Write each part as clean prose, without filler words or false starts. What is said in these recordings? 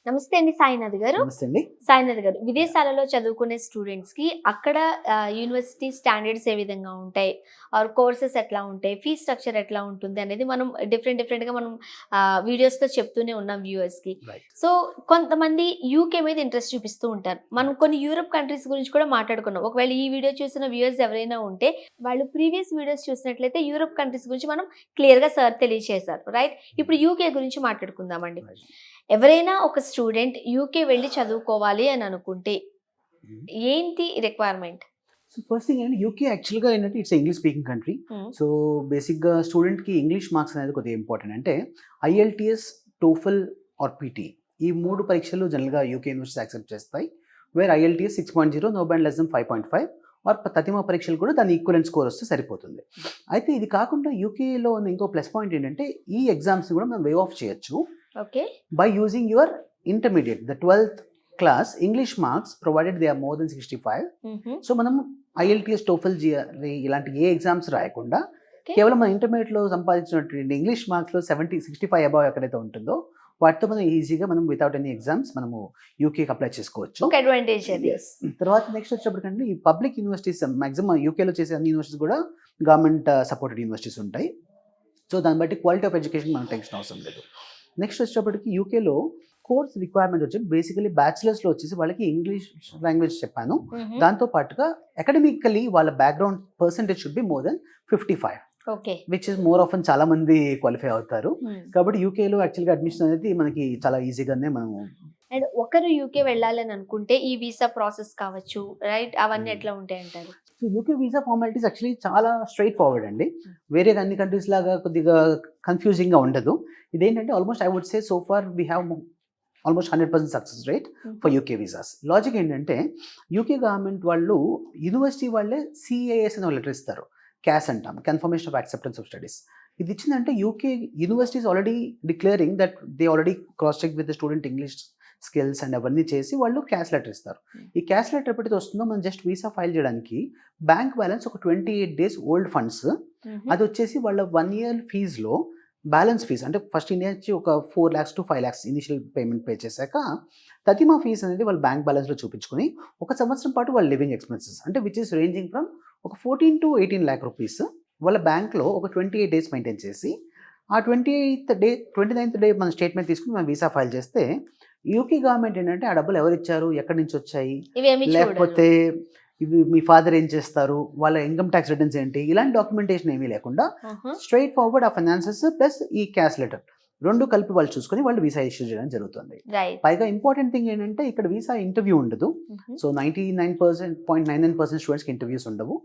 నమస్తే అండి సాయినాథ్ గారు. నమస్తే అండి. సాయినాథ్ గారు, విదేశాలలో చదువుకునే స్టూడెంట్స్‌కి అక్కడ యూనివర్సిటీ స్టాండర్డ్స్ ఏ విధంగా ఉంటాయి? ఆర్ కోర్సెస్ ఎట్లా ఉంటాయి? ఫీ స్ట్రక్చర్ ఎట్లా ఉంటుంది అనేది మనం డిఫరెంట్‌గా మనం వీడియోస్‌తో చెప్తూనే ఉన్నాం వ్యూవర్స్‌కి. రైట్. సో, కొంతమంది యూకే మీద ఇంట్రెస్ట్ చూపిస్తూ ఉంటారు. మనం కొన్ని యూరప్ కంట్రీస్ గురించి కూడా మాట్లాడుకున్నాం. ఒకవేళ ఈ వీడియో చూసిన వ్యూవర్స్ ఎవరైనా ఉంటే వాళ్ళు ప్రీవియస్ వీడియోస్ చూసినట్లయితే యూరప్ కంట్రీస్ గురించి మనం క్లియర్‌గా సార్ తెలియజేశారు. రైట్? ఇప్పుడు యూకే గురించి మాట్లాడుకుందామండి. రైట్. ఎవరైనా ఒక స్టూడెంట్ యూకే వెళ్లి చదువుకోవాలి అని అనుకుంటే హ్మ్. ఏంటి రిక్వైర్మెంట్? సో, ఫస్ట్ థింగ్ ఏంటంటే యూకే యాక్చువల్‌గా ఏంటంటే it's English speaking country. So, బేసిక్‌గా స్టూడెంట్‌కి ఇంగ్లీష్ మార్క్స్ అనేది కొద్దిగా ఇంపార్టెంట్. అంటే ఐఎల్టీఎస్, టోఫెల్ ఆర్ పీటీ ఈ 3 పరీక్షలు జనరల్‌గా యూకే యూనివర్సిటీస్ యాక్సెప్ట్ చేస్తాయి. Where IELTS 6.0 no band less then 5.5 or తతిమా పరీక్షలు కూడా దాని ఈక్వలెంట్ స్కోర్ వస్తే సరిపోతుంది. అయితే ఇది కాకుండా యూకేలో ఉన్న ఇంకో ప్లస్ పాయింట్ ఏంటంటే ఈ ఎగ్జామ్స్‌ని కూడా మనం వే ఆఫ్ చేయొచ్చు okay. by using your intermediate, the 12th class English marks provided they are more than 65. So మనం ఐఎల్టీఎస్, టోఫెల్, జిఆర్ఈ ఇలాంటి ఏ ఎగ్జామ్స్ రాయకుండా కేవలం మన ఇంటర్మీడియట్లో సంపాదించినటువంటి ఇంగ్లీష్ మార్క్స్లో 65 అబౌవ్ ఎక్కడైతే ఉంటుందో వాటితో మనం ఈజీగా మనం వితౌట్ ఎనీ ఎగ్జామ్స్ మనము యూకేకి అప్లై చేసుకోవచ్చు. ఒక అడ్వాంటేజ్ అది. తర్వాత నెక్స్ట్ వచ్చేప్పటికంటే ఈ పబ్లిక్ యూనివర్సిటీస్ మాక్సిమం యూకేలో చేసే అన్ని యూనివర్సిటీస్ కూడా గవర్నమెంట్ సపోర్టెడ్ యూనివర్సిటీస్ ఉంటాయి. సో దాన్ని బట్టి క్వాలిటీ ఆఫ్ ఎడ్యుకేషన్ మనకు టెన్షన్ అవసరం లేదు. నెక్స్ట్ వచ్చేటప్పటికి యూకేలో కోర్స్ రిక్వైర్మెంట్ వచ్చి బేసికలీ బ్యాచిలర్స్లో వచ్చేసి వాళ్ళకి ఇంగ్లీష్ లాంగ్వేజ్ చెప్పాను. దాంతో పాటుగా అకాడమికలీ వాళ్ళ background percentage should be more than 55. Okay. Which is more of చాలా మంది క్వాలిఫై అవుతారు. కాబట్టి యూకేలో యాక్చువల్గా అడ్మిషన్ అనేది మనకి చాలా ఈజీగానే మనము. అండ్ ఒకరు యూకే వెళ్ళాలని అనుకుంటే ఈ వీసా ప్రాసెస్ కావచ్చు, రైట్? అవన్నీ ఎట్లా ఉంటాయి అంటారు? So UK visa formalities actually చాలా స్ట్రైట్ ఫార్వర్డ్ అండి. వేరే అన్ని కంట్రీస్ లాగా కొద్దిగా కన్ఫ్యూజింగ్గా ఉండదు. ఇదేంటంటే almost I would say so far we have almost 100% success rate for UK visas. Logic ఏంటంటే యూకే గవర్నమెంట్ వాళ్ళు యూనివర్సిటీ వాళ్ళే సిఏఎస్ అనే లెటర్ ఇస్తారు. క్యాస్ అంటాం, confirmation of acceptance of studies. ఇది ఇచ్చిందంటే UK universities already declaring that they already cross check with the student English skills and అవన్నీ చేసి వాళ్ళు క్యాష్ లెటర్ ఇస్తారు. ఈ క్యాష్ లెటర్ ఎప్పుడైతే వస్తుందో మనం జస్ట్ వీసా ఫైల్ చేయడానికి బ్యాంక్ బ్యాలెన్స్ ఒక 28 days ఓల్డ్ ఫండ్స్ అది వచ్చేసి వాళ్ళ 1 year ఫీజులో బ్యాలెన్స్ ఫీజ్ అంటే ఫస్ట్ ఇండియా నుంచి ఒక 4 lakhs to 5 lakhs initial payment pay చేశాక తతిమా ఫీజ్ అనేది వాళ్ళ బ్యాంక్ బ్యాలెన్స్లో చూపించుకొని ఒక సంవత్సరం పాటు వాళ్ళ లివింగ్ ఎక్స్పెన్సెస్ అంటే విచ్ ఇస్ రేంజింగ్ ఫ్రమ్ ఒక 14 to 18 lakh రూపీస్ వాళ్ళ బ్యాంక్లో ఒక 28 days మెయింటైన్ చేసి ఆ 29th డే మన స్టేట్మెంట్ తీసుకుని మనం వీసా ఫైల్ చేస్తే యూకే గవర్నమెంట్ ఏంటంటే ఆ డబ్బులు ఎవరు ఇచ్చారు, ఎక్కడి నుంచి వచ్చాయి, లేకపోతే ఇవి మీ ఫాదర్ ఏం చేస్తారు, వాళ్ళ ఇన్కమ్ ట్యాక్స్ రిటర్న్స్ ఏంటి, ఇలాంటి డాక్యుమెంటేషన్ ఏమీ లేకుండా స్ట్రైట్ ఫార్వర్డ్ ఆ ఫైనాన్సెస్ ప్లస్ ఈ క్యాష్ లెటర్ రెండు కలిపి వాళ్ళు చూసుకొని వాళ్ళు వీసా ఇష్యూ చేయడం జరుగుతుంది. పైగా ఇంపార్టెంట్ థింగ్ ఏంటంటే ఇక్కడ వీసా ఇంటర్వ్యూ ఉండదు. సో 99.99% స్టూడెంట్స్కి ఇంటర్వ్యూస్ ఉండవు.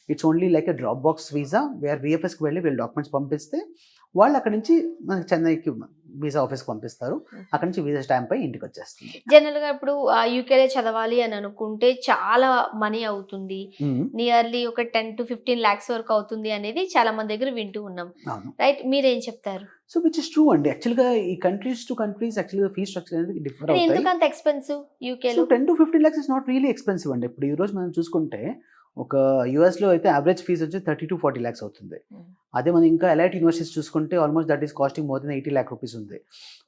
It's only like a drop box visa where విఎఫ్ఎస్కి వెళ్ళి వీళ్ళు డాక్యుమెంట్స్ పంపిస్తే వాళ్ళు అక్కడ నుంచి మనకి చెన్నైకి వీసా ఆఫీస్కి పంపిస్తారు. అక్కడ నుంచి వీసా స్టాంప్ అయి ఇంటికి వచ్చేస్తుంది. జనరల్గా ఇప్పుడు యూకేలో చదవాలి అని అనుకుంటే చాలా మనీ అవుతుంది, నియర్లీ ఒక 10 to 15 lakhs వరకు అవుతుంది అనేది చాలా మంది దగ్గర వింటూ ఉన్నాం, రైట్? మీరేం చెప్తారు? సో విచ్ ఇస్ ట్రూ అండి. యాక్చువల్గా ఈ కంట్రీస్ టు కంట్రీస్ యాక్చువల్గా ఫీ స్ట్రక్చర్ అనేది డిఫర్ అవుతాయి. ఎందుకంత ఎక్స్పెన్సివ్ యూకేలో? 10 to 15 lakhs is not really expensive అండి. ఇప్పుడు ఈ రోజు మనం చూసుకుంటే ఒక యూఎస్లో అయితే యావరేజ్ ఫీజ్ వచ్చి 30 to 40 lakhs అవుతుంది. అదే మనం ఇంకా ఎలైట్ యూనివర్సిటీస్ చూసుకుంటే almost that is costing more than 80 lakh rupees ఉంది.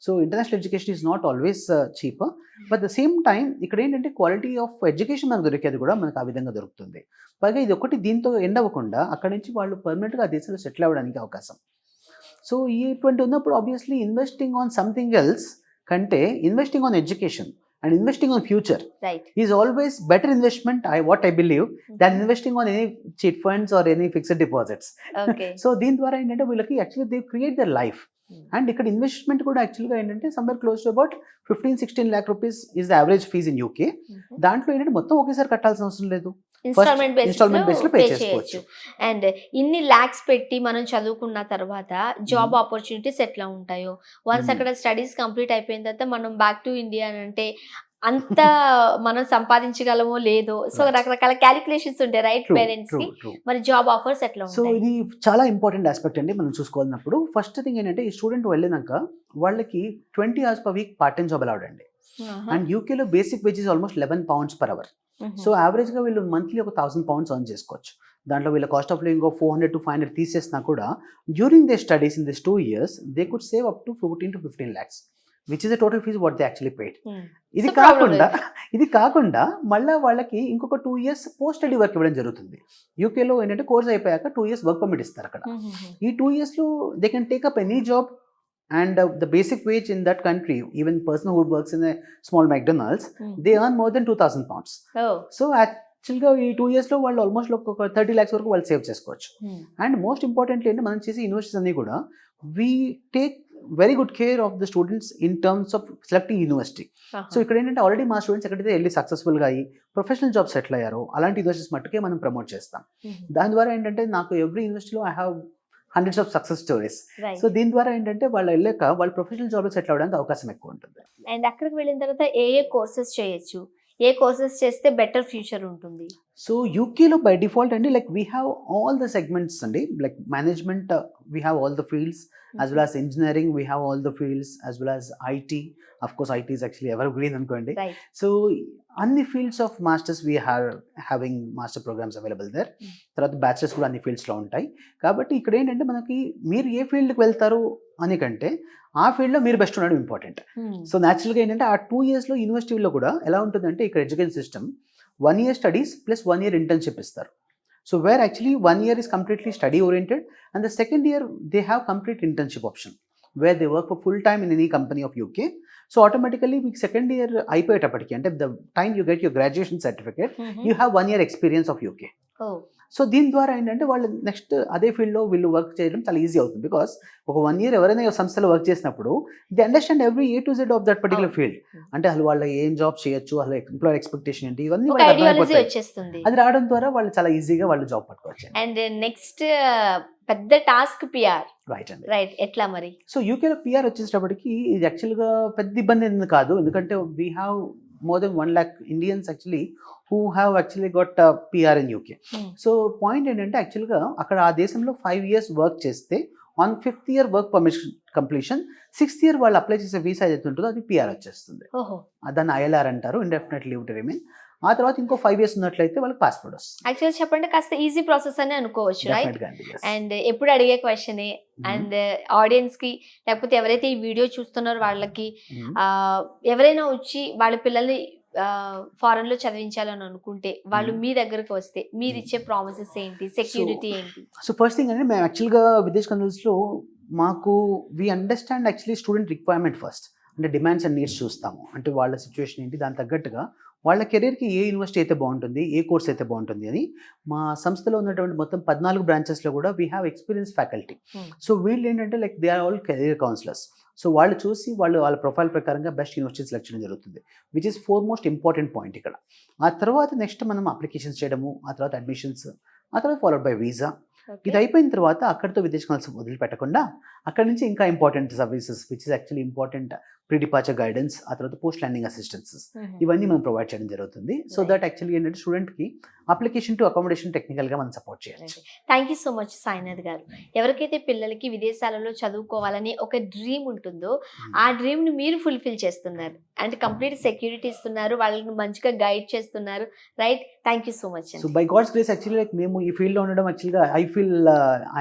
So international education is not always cheap. But the same time ఇక్కడ ఏంటంటే క్వాలిటీ ఆఫ్ ఎడ్యుకేషన్ మనకు దొరికేది కూడా మనకు ఆ విధంగా దొరుకుతుంది. పైగా ఇది ఒకటి దీంతో ఎండ్ అవ్వకుండా అక్కడ నుంచి వాళ్ళు పర్మనెంట్గా ఆ దేశంలో సెటిల్ అవ్వడానికి అవకాశం. సో ఇటువంటి ఉన్నప్పుడు obviously investing on something else కంటే investing on education and investing on future is always better investment, what I believe, than investing on any cheat funds or any fixed deposits. So దీని ద్వారా ఏంటంటే వీళ్ళకి actually they create their life. And ఇక్కడ investment కూడా యాక్చువల్గా ఏంటంటే somewhere close to about 15-16 lakh rupees is the average fees in UK. దాంట్లో ఏంటంటే మొత్తం ఒకేసారి కట్టాల్సిన అవసరం లేదు, ఇన్స్టాల్మెంట్ బేస్లో పే చేసుకోవచ్చు. అండ్ ఇన్ని లాక్స్ పెట్టి మనం చదువుకున్న తర్వాత జాబ్ ఆపర్చునిటీస్ ఎట్లా ఉంటాయో, వన్స్ అక్కడ స్టడీస్ కంప్లీట్ అయిపోయిన తర్వాత మనం బ్యాక్ టు ఇండియా అంటే అంత మనం సంపాదించగలమో లేదో, సో రకరకాల క్యాలిక్యులేషన్స్ ఉంటాయి, రైట్? పేరెంట్స్ కి మరి జాబ్ ఆఫర్స్ ఎట్లా ఉంటాయి? సో ఇది చాలా ఇంపార్టెంట్ ఆస్పెక్ట్ అండి మనం చూసుకోవాలన్నప్పుడు. ఫస్ట్ థింగ్ ఏంటంటే ఈ స్టూడెంట్ వెళ్ళినాక వాళ్ళకి 20 hours per week part time job allowed అండి. అండ్ యూకేలో basic wages almost 11 pounds per hour. So యావరేజ్గా వీళ్ళు మంత్లీ ఒక 1000 pounds ఎర్న్ చేసుకోవచ్చు. దాంట్లో వీళ్ళ కాస్ట్ ఆఫ్ లివింగ్ 400 to 500 తీసేసినా కూడా during the studies in this 2 years they could save up to 14 to 15 lakhs. Which is the total fees what they actually paid. Hmm. ఇది So problem కాకుండా మళ్ళీ వాళ్ళకి ఇంకొక 2 years పోస్ట్ స్టడీ వర్క్ ఇవ్వడం జరుగుతుంది. యూకేలో ఏంటంటే కోర్స్ అయిపోయాక 2 years వర్క్ పర్మిట్ ఇస్తారు అక్కడ. ఈ 2 yearsలో they can take up any job and the basic wage in that country, even person who works in small McDonald's, they earn more than 2,000 pounds. Oh. So యాక్చువల్గా ఈ 2 yearsలో వాళ్ళు almost ఒక 30 lakhs వరకు వాళ్ళు సేవ్ చేసుకోవచ్చు. అండ్ మోస్ట్ ఇంపార్టెంట్లీ ఏంటంటే మనం చేసే యూనివర్సిటీస్ అన్ని కూడా we take very good care of the students in terms of selecting university. So ఇక్కడ ఏంటంటే ఆల్రెడీ మా స్టూడెంట్స్ ఎక్కడైతే వెళ్ళి సక్సెస్ఫుల్గా అయ్యి ప్రొఫెషనల్ జాబ్ సెటిల్ అయ్యారో అలాంటి యూనివర్సిటీస్ మట్టుకే మనం ప్రమోట్ చేస్తాం. దాని ద్వారా ఏంటంటే నాకు ఎవ్రీ యూనివర్సిటీలో I have hundreds of success stories. So దీని ద్వారా ఏంటంటే వాళ్ళు వెళ్ళాక వాళ్ళు ప్రొఫెషనల్ జాబ్లో సెటిల్ అవ్వడానికి అవకాశం ఎక్కువ ఉంటుంది. అండ్ అక్కడికి వెళ్ళిన తర్వాత ఏ కోర్సెస్ చేయొచ్చు, ఏ కోర్సెస్ చేస్తే బెటర్ ఫ్యూచర్ ఉంటుంది? సో యూకేలో బై డిఫాల్ట్ అండి like we have all the segments అండి, like management we have all the fields, as well as engineering we have all the fields, as well as IT. Of course IT is actually evergreen అనుకోండి. Right. So అన్ని fields of masters we have having master programs available there. తర్వాత bachelors కూడా అన్ని ఫీల్డ్స్లో ఉంటాయి. కాబట్టి ఇక్కడ ఏంటంటే మనకి మీరు ఏ ఫీల్డ్కి వెళ్తారు అని కంటే ఆ ఫీల్డ్లో మీరు బెస్ట్ ఉండడం ఇంపార్టెంట్. సో న్యాచురల్గా ఏంటంటే ఆ 2 yearsలో యూనివర్సిటీలో కూడా ఎలా ఉంటుందంటే ఇక్కడ education system 1 year studies plus 1 year internship ఇస్తారు. So where actually 1 year is completely study oriented and the second year they have complete internship option where they work for full time in any company of UK. So automatically మీకు second year అయిపోయేటప్పటికి అంటే the time you get your graduation certificate you have 1 year experience of UK. Oh. So దీని ద్వారా ఏంటంటే వాళ్ళు next అదే ఫీల్డ్లో వీళ్ళు work చేయడం చాలా ఈజీ అవుతుంది. బికాస్ ఒక 1 year ఎవరైనా సంస్థలో వర్క్ చేసినప్పుడు they understand every A to Z of that particular field. అంటే అసలు వాళ్ళు ఏం జాబ్ చేయొచ్చు, అసలు ఎంప్లాయర్ ఎక్స్పెక్టేషన్ ఏంటి, ఇవన్నీ ఒక ఐడియాలజీ వచ్చేస్తుంది. అది రావడం ద్వారా వాళ్ళు చాలా ఈజీగా వాళ్ళు జాబ్ పట్టుకోవచ్చు. అండ్ నెక్స్ట్ పెద్ద టాస్క్ పిఆర్. రైట్ అండి. రైట్, ఎట్లా మరి? సో యూకేలో పిఆర్ వచ్చేటప్పటికి ఇది యాక్చువల్గా పెద్ద ఇబ్బంది ఎందుకు కాదు, ఎందుకంటే we have more than 1 lakh Indians actually who have actually got PR in UK. So point ఏంటంటే యాక్చువల్గా అక్కడ ఆ దేశంలో 5 years వర్క్ చేస్తే on 5th year work permission completion 6th year వాళ్ళు అప్లై చేసే వీసా ఏదైతే ఉంటుందో అది పిఆర్ వచ్చేస్తుంది. దాన్ని ILR అంటారు, ఇండెఫినెట్ లీవ్ టు రిమైన్. ఆ తర్వాత ఇంకో 5 years ఉన్నట్లయితే వాళ్ళకి పాస్పోర్ట్ వస్తుంది. యాక్చువల్ చెప్పండి కాస్త ఈజీ ప్రాసెస్ అని అనుకోవచ్చు, రైట్? అండ్ ఎప్పుడు అడిగే క్వశ్చనే, అండ్ ఆడియన్స్ కి లేకపోతే ఎవరైతే ఈ వీడియో చూస్తున్నారో వాళ్ళకి ఎవరైనా వచ్చి వాళ్ళ పిల్లల్ని ఫారెన్ లో చదివించాలని అనుకుంటే వాళ్ళు మీ దగ్గరకు వస్తే మీరు ఇచ్చే ప్రామిసెస్ ఏంటి, సెక్యూరిటీ ఏంటి? సో ఫస్ట్ థింగ్ అంటే మేము యాక్చువల్గా విదేశ్ కన్సల్ట్స్లో మాకు we understand actually student requirement first, అంటే డిమాండ్స్ అండ్ నీడ్స్ చూస్తాము. అంటే వాళ్ళ సిచ్యువేషన్ ఏంటి, దాని తగ్గట్టుగా వాళ్ళ కెరీర్కి ఏ యూనివర్సిటీ అయితే బాగుంటుంది, ఏ కోర్స్ అయితే బాగుంటుంది అని మా సంస్థలో ఉన్నటువంటి మొత్తం 14 బ్రాంచెస్లో కూడా we have experience faculty. So వీళ్ళు ఏంటంటే like they are all career counsellors. So వాళ్ళు చూసి వాళ్ళ ప్రొఫైల్ ప్రకారంగా బెస్ట్ యూనివర్సిటీ సెలెక్ట్ చేయడం జరుగుతుంది, which is most important point ఇక్కడ. ఆ తర్వాత నెక్స్ట్ మనం అప్లికేషన్స్ చేయడము, ఆ తర్వాత అడ్మిషన్స్, ఆ తర్వాత ఫాలోడ్ బై వీసా. ఇది అయిపోయిన తర్వాత అక్కడితో విదేశీ కన్సల్ట్స్ వదిలిపెట్టకుండా అక్కడ నుంచి ఇంకా important services which is actually important pre departure guidance, ఆ తర్వాత పోస్ట్ ల్యాండింగ్ అసిస్టెన్సెస్, ఇవన్నీ మనం ప్రొవైడ్ చేయడం జరుగుతుంది. సో దట్ యాక్చువల్లీ ఏంటంటే స్టూడెంట్కి అప్లికేషన్ టు అకామిడేషన్ టెక్నికల్గా మనం సపోర్ట్ చేయొచ్చు. Thank you so much Sainath గారు. ఎవరికైతే పిల్లలకి విదేశాలలో చదువుకోవాలని ఒక డ్రీమ్ ఉంటుందో ఆ డ్రీమ్ని మీరు ఫుల్ఫిల్ చేస్తున్నారు, అండ్ కంప్లీట్ సెక్యూరిటీ ఇస్తున్నారు, వాళ్ళని మంచిగా గైడ్ చేస్తున్నారు, right? Thank you so much. So by God's grace actually like మేము ఈ ఫీల్డ్లో ఉండడం యాక్చువల్గా I feel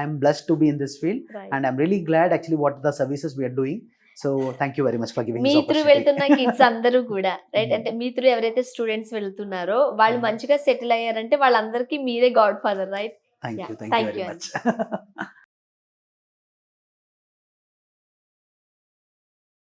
I'm blessed to be in this field and I'm really glad actually what the services we're doing. So thank you very much for giving. మీ through వెళ్తున్న kids అందరూ కూడా, right? అంటే మీ త్రూ ఎవరైతే students వెళ్తున్నారో వాళ్ళు మంచిగా settle అయ్యారంటే వాళ్ళందరికీ మీరే God father, right? Thank you very much.